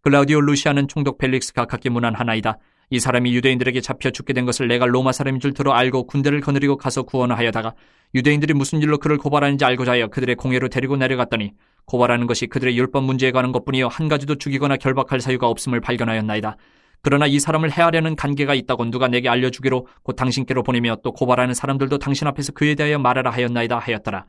글라우디오 루시아는 총독 벨릭스가 각기 문안하나이다. 이 사람이 유대인들에게 잡혀 죽게 된 것을 내가 로마 사람인 줄 들어 알고 군대를 거느리고 가서 구원하여다가 유대인들이 무슨 일로 그를 고발하는지 알고자 하여 그들의 공회로 데리고 내려갔더니 고발하는 것이 그들의 율법 문제에 관한 것뿐이요 한 가지도 죽이거나 결박할 사유가 없음을 발견하였나이다. 그러나 이 사람을 해하려는 관계가 있다고 누가 내게 알려주기로 곧 당신께로 보내며 또 고발하는 사람들도 당신 앞에서 그에 대하여 말하라 하였나이다 하였더라.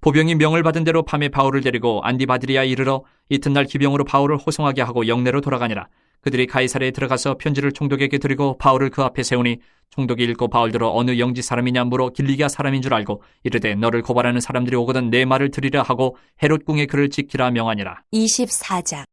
보병이 명을 받은 대로 밤에 바울을 데리고 안디바드리아에 이르러 이튿날 기병으로 바울을 호송하게 하고 영내로 돌아가니라. 그들이 가이사랴에 들어가서 편지를 총독에게 드리고 바울을 그 앞에 세우니 총독이 읽고 바울들어 어느 영지 사람이냐 물어 길리기아 사람인 줄 알고 이르되 너를 고발하는 사람들이 오거든 내 말을 들으라 하고 헤롯 궁에 그를 지키라 명하니라. 24장.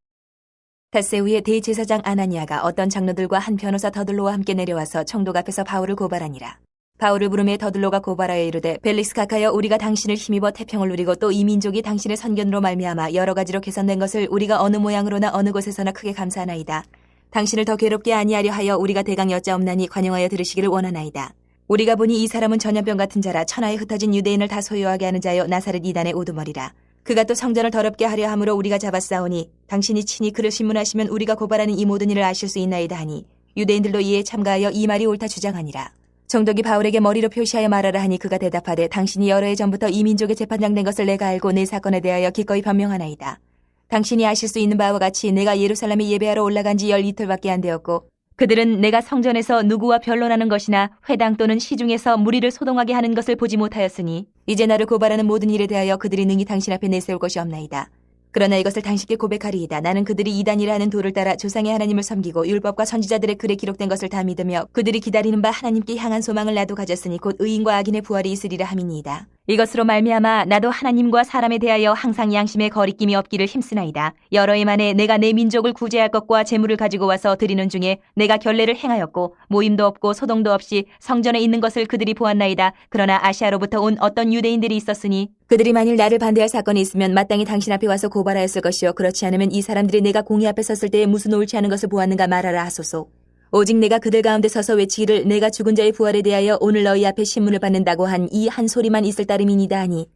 닷새 후에 대제사장 아나니아가 어떤 장로들과 한 변호사 더들로와 함께 내려와서 총독 앞에서 바울을 고발하니라. 바울을 부르매 더들로가 고발하여 이르되 벨릭스 각하여 우리가 당신을 힘입어 태평을 누리고 또 이 민족이 당신의 선견으로 말미암아 여러 가지로 개선된 것을 우리가 어느 모양으로나 어느 곳에서나 크게 감사하나이다. 당신을 더 괴롭게 아니하려 하여 우리가 대강 여짜옵나니 관용하여 들으시기를 원하나이다. 우리가 보니 이 사람은 전염병 같은 자라 천하에 흩어진 유대인을 다 소유하게 하는 자여 나사렛 이단의 우두머리라. 그가 또 성전을 더럽게 하려 함으로 우리가 잡았사오니 당신이 친히 그를 신문하시면 우리가 고발하는 이 모든 일을 아실 수 있나이다 하니 유대인들도 이에 참가하여 이 말이 옳다 주장하니라. 총독이 바울에게 머리로 표시하여 말하라 하니 그가 대답하되 당신이 여러 해 전부터 이 민족의 재판장 된 것을 내가 알고 내 사건에 대하여 기꺼이 변명하나이다. 당신이 아실 수 있는 바와 같이 내가 예루살렘에 예배하러 올라간 지 12이틀밖에 안 되었고 그들은 내가 성전에서 누구와 변론하는 것이나 회당 또는 시중에서 무리를 소동하게 하는 것을 보지 못하였으니 이제 나를 고발하는 모든 일에 대하여 그들이 능히 당신 앞에 내세울 것이 없나이다. 그러나 이것을 당신께 고백하리이다. 나는 그들이 이단이라 하는 도를 따라 조상의 하나님을 섬기고 율법과 선지자들의 글에 기록된 것을 다 믿으며 그들이 기다리는 바 하나님께 향한 소망을 나도 가졌으니 곧 의인과 악인의 부활이 있으리라 함이니이다. 이것으로 말미암아 나도 하나님과 사람에 대하여 항상 양심에 거리낌이 없기를 힘쓰나이다. 여러 해 만에 내가 내 민족을 구제할 것과 재물을 가지고 와서 드리는 중에 내가 결례를 행하였고 모임도 없고 소동도 없이 성전에 있는 것을 그들이 보았나이다. 그러나 아시아로부터 온 어떤 유대인들이 있었으니 그들이 만일 나를 반대할 사건이 있으면 마땅히 당신 앞에 와서 고발하였을 것이요 그렇지 않으면 이 사람들이 내가 공의 앞에 섰을 때에 무슨 옳지 않은 것을 보았는가 말하라 하소서. 오직 내가 그들 가운데 서서 외치기를 내가 죽은 자의 부활에 대하여 오늘 너희 앞에 신문을 받는다고 한 이 한 소리만 있을 따름이니이다 하니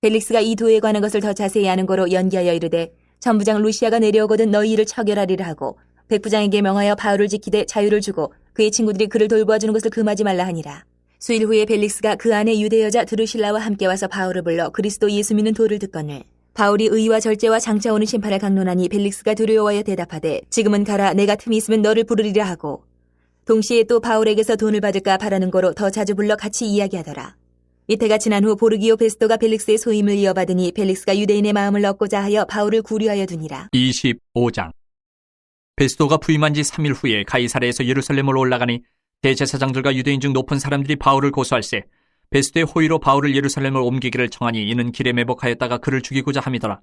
벨릭스가 이 도에 관한 것을 더 자세히 아는 거로 연기하여 이르되 천부장 루시아가 내려오거든 너희 일을 처결하리라 하고 백부장에게 명하여 바울을 지키되 자유를 주고 그의 친구들이 그를 돌보아주는 것을 금하지 말라 하니라. 수일 후에 벨릭스가 그 안에 유대 여자 드루실라와 함께 와서 바울을 불러 그리스도 예수 믿는 도를 듣거늘 바울이 의와 절제와 장차 오는 심판을 강론하니 벨릭스가 두려워하여 대답하되 지금은 가라 내가 틈이 있으면 너를 부르리라 하고 동시에 또 바울에게서 돈을 받을까 바라는 거로 더 자주 불러 같이 이야기하더라. 이때가 지난 후 보르기오 베스토가 벨릭스의 소임을 이어받으니 벨릭스가 유대인의 마음을 얻고자 하여 바울을 구류하여 두니라. 25장. 베스토가 부임한 지 3일 후에 가이사랴에서 예루살렘으로 올라가니 대제사장들과 유대인 중 높은 사람들이 바울을 고소할세 베스토의 호의로 바울을 예루살렘으로 옮기기를 청하니 이는 길에 매복하였다가 그를 죽이고자 함이더라.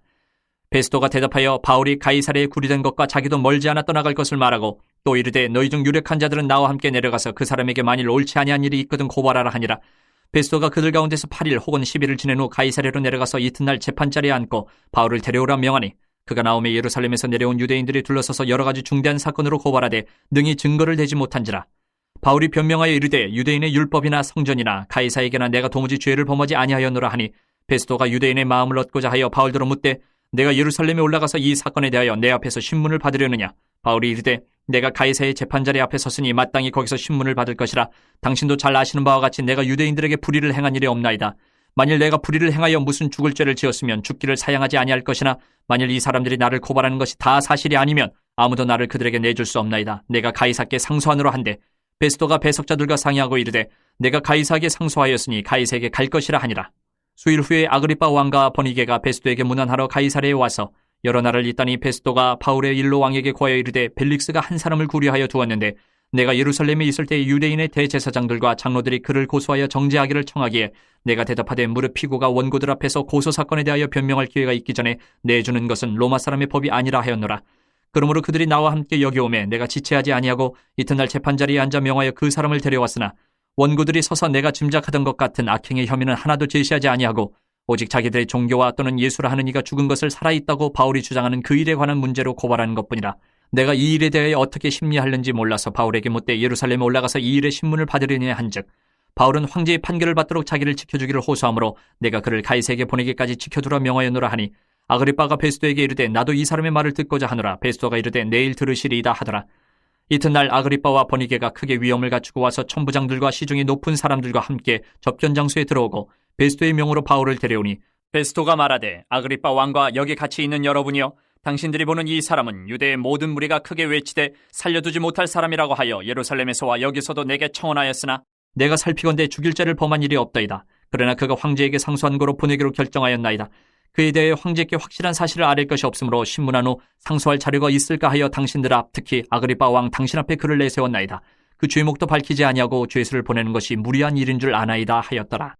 베스토가 대답하여 바울이 가이사랴에 구리된 것과 자기도 멀지 않아 떠나갈 것을 말하고 또 이르되 너희 중 유력한 자들은 나와 함께 내려가서 그 사람에게 만일 옳지 아니한 일이 있거든 고발하라 하니라. 베스토가 그들 가운데서 8일 혹은 10일을 지낸 후 가이사랴로 내려가서 이튿날 재판자리에 앉고 바울을 데려오라 명하니 그가 나오매 예루살렘에서 내려온 유대인들이 둘러서서 여러 가지 중대한 사건으로 고발하되 능히 증거를 대지 못한지라. 바울이 변명하여 이르되 유대인의 율법이나 성전이나 가이사에게나 내가 도무지 죄를 범하지 아니하였노라 하니 베스토가 유대인의 마음을 얻고자 하여 바울더러 묻되 내가 예루살렘에 올라가서 이 사건에 대하여 내 앞에서 신문을 받으려느냐. 바울이 이르되 내가 가이사의 재판자리 앞에 섰으니 마땅히 거기서 신문을 받을 것이라. 당신도 잘 아시는 바와 같이 내가 유대인들에게 불의를 행한 일이 없나이다. 만일 내가 불의를 행하여 무슨 죽을 죄를 지었으면 죽기를 사양하지 아니할 것이나 만일 이 사람들이 나를 고발하는 것이 다 사실이 아니면 아무도 나를 그들에게 내줄 수 없나이다. 내가 가이사께 상소하노라 한데 베스도가 배석자들과 상의하고 이르되 내가 가이사에게 상소하였으니 가이사에게 갈 것이라 하니라. 수일 후에 아그리빠 왕과 버니게가 베스도에게 문안하러 가이사랴에 와서 여러 날을 있다니 베스도가 바울의 일로 왕에게 고하여 이르되 벨릭스가 한 사람을 구려하여 두었는데 내가 예루살렘에 있을 때 유대인의 대제사장들과 장로들이 그를 고소하여 정죄하기를 청하기에 내가 대답하되 무릇 피고가 원고들 앞에서 고소사건에 대하여 변명할 기회가 있기 전에 내주는 것은 로마 사람의 법이 아니라 하였노라. 그러므로 그들이 나와 함께 여기 오매 내가 지체하지 아니하고 이튿날 재판자리에 앉아 명하여 그 사람을 데려왔으나 원고들이 서서 내가 짐작하던 것 같은 악행의 혐의는 하나도 제시하지 아니하고 오직 자기들의 종교와 또는 예수라 하는 이가 죽은 것을 살아있다고 바울이 주장하는 그 일에 관한 문제로 고발하는 것뿐이라. 내가 이 일에 대하여 어떻게 심리하는지 몰라서 바울에게 묻되 예루살렘에 올라가서 이 일의 신문을 받으려니 한즉 바울은 황제의 판결을 받도록 자기를 지켜주기를 호소하므로 내가 그를 가이사에게 보내기까지 지켜두라 명하였노라 하니 아그리빠가 베스도에게 이르되 나도 이 사람의 말을 듣고자 하노라. 베스도가 이르되 내일 들으시리이다 하더라. 이튿날 아그리빠와 버니게가 크게 위엄을 갖추고 와서 천부장들과 시중의 높은 사람들과 함께 접견 장소에 들어오고 베스도의 명으로 바울을 데려오니 베스도가 말하되 아그리빠 왕과 여기 같이 있는 여러분이여 당신들이 보는 이 사람은 유대의 모든 무리가 크게 외치되 살려두지 못할 사람이라고 하여 예루살렘에서와 여기서도 내게 청언하였으나 내가 살피건대 죽일 죄를 범한 일이 없다이다. 그러나 그가 황제에게 상소한 거로 보내기로 결정하였나이다. 그에 대해 황제께 확실한 사실을 아릴 것이 없으므로 신문한 후 상소할 자료가 있을까 하여 당신들 앞 특히 아그리빠 왕 당신 앞에 그를 내세웠나이다. 그 죄목도 밝히지 아니하고 죄수를 보내는 것이 무리한 일인 줄 아나이다 하였더라.